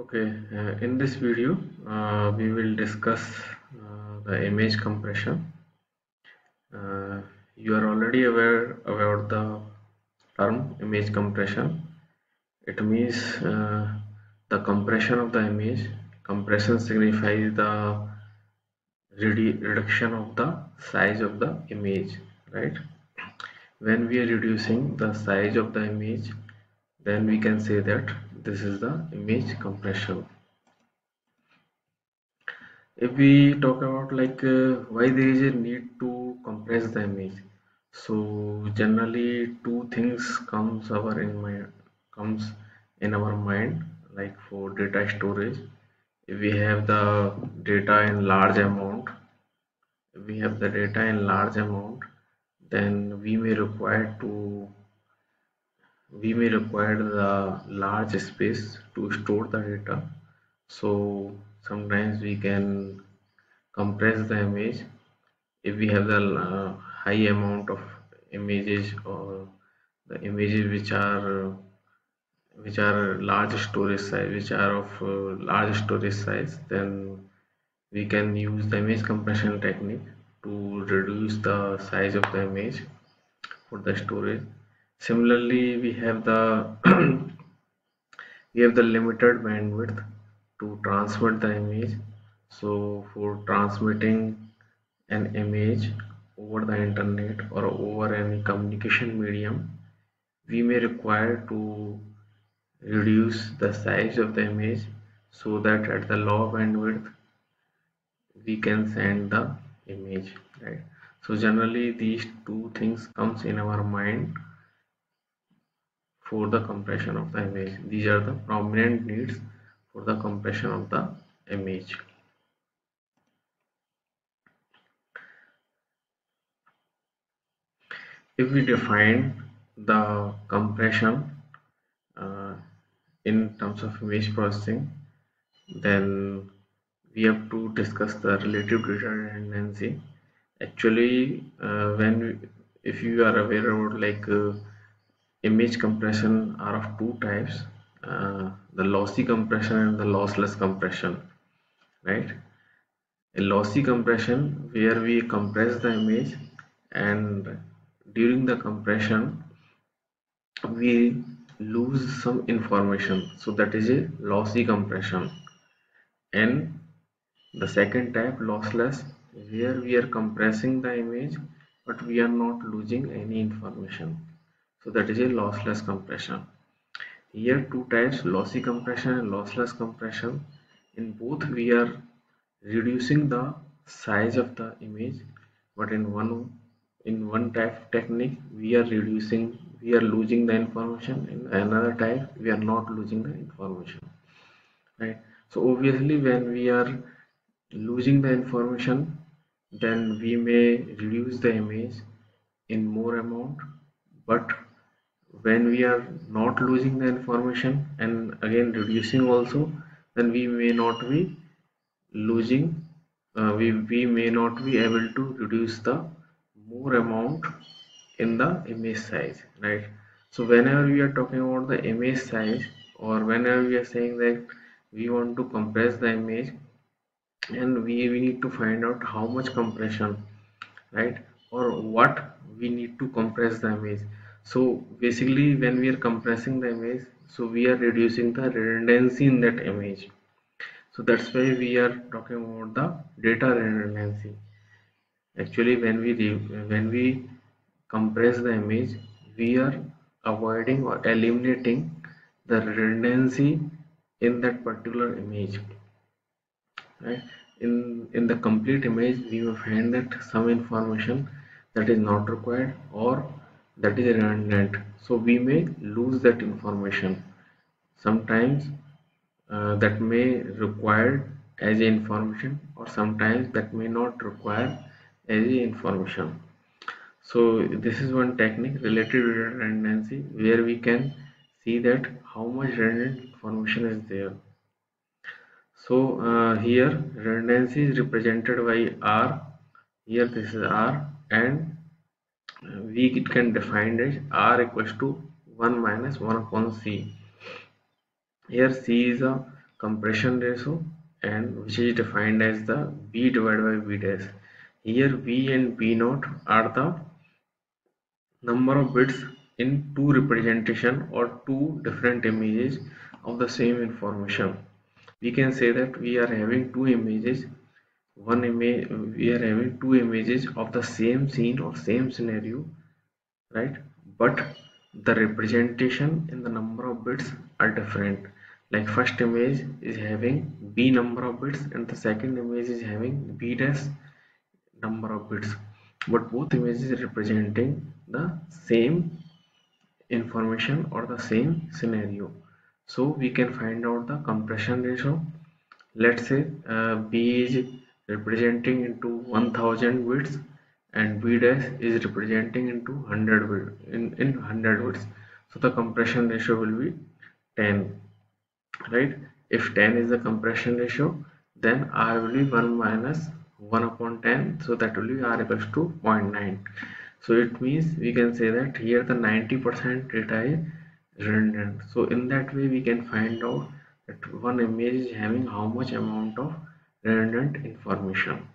Okay, in this video, we will discuss the image compression. Uh, you are already aware about the term image compression. It means the compression of the image. Compression signifies the reduction of the size of the image, right? When we are reducing the size of the image, then we can say that this is the image compression. If we talk about why there is a need to compress the image, so generally two things comes in our mind. Like for data storage, if we have the data in large amount, then we may require the large space to store the data. So sometimes we can compress the image if we have the high amount of images, or the images which are large storage size, which are of large storage size, then we can use the image compression technique to reduce the size of the image for the storage. Similarly, we have the limited bandwidth to transmit the image. So for transmitting an image over the internet or over any communication medium, we may require to reduce the size of the image so that at the low bandwidth we can send the image, right? So generally these two things comes in our mind for the compression of the image. These are the prominent needs for the compression of the image. If we define the compression uh, in terms of image processing, then we have to discuss the relative data redundancy. Actually, if you are aware about image compression are of two types, the lossy compression and the lossless compression, right? A lossy compression where we compress the image, and during the compression we lose some information, so that is a lossy compression. And the second type, lossless, where we are compressing the image but we are not losing any information, so that is a lossless compression. Here two types, lossy compression and lossless compression. In both we are reducing the size of the image, but in one type technique we are losing the information. In another type we are not losing the information, right? So obviously when we are losing the information, then we may reduce the image in more amount. But when we are not losing the information and again reducing also, then we may not be losing, we may not be able to reduce the more amount in the image size, right? So whenever we are talking about the image size, or whenever we are saying that we want to compress the image, and we need to find out how much compression, right? Or what we need to compress the image. So basically when we are compressing the image, so we are reducing the redundancy in that image. So that's why we are talking about the data redundancy. Actually when we compress the image, we are avoiding or eliminating the redundancy in that particular image, right? In the complete image we will find that some information that is not required or that is redundant, so we may lose that information. Sometimes that may require as a information, or sometimes that may not require as a information. So this is one technique, relative redundancy, where we can see that how much redundant information is there. So here redundancy is represented by R. Here this is R, and we it can define as R equals to 1 minus 1 upon C. Here C is a compression ratio, and which is defined as the B divided by B dash. Here B and B naught are the number of bits in two representation or two different images of the same information. We can say that we are having two images, one image, we are having two images of the same scene or same scenario, right? But the representation in the number of bits are different. Like first image is having B number of bits and the second image is having B dash number of bits, but both images representing the same information or the same scenario. So we can find out the compression ratio. Let's say B is representing into 1000 bits and B dash is representing into 100 bit in 100 bits. So the compression ratio will be 10, right? If 10 is the compression ratio, then R will be 1 minus 1 upon 10, so that will be R equals to 0.9. So it means we can say that here the 90% data is redundant. So in that way we can find out that one image is having how much amount of redundant information.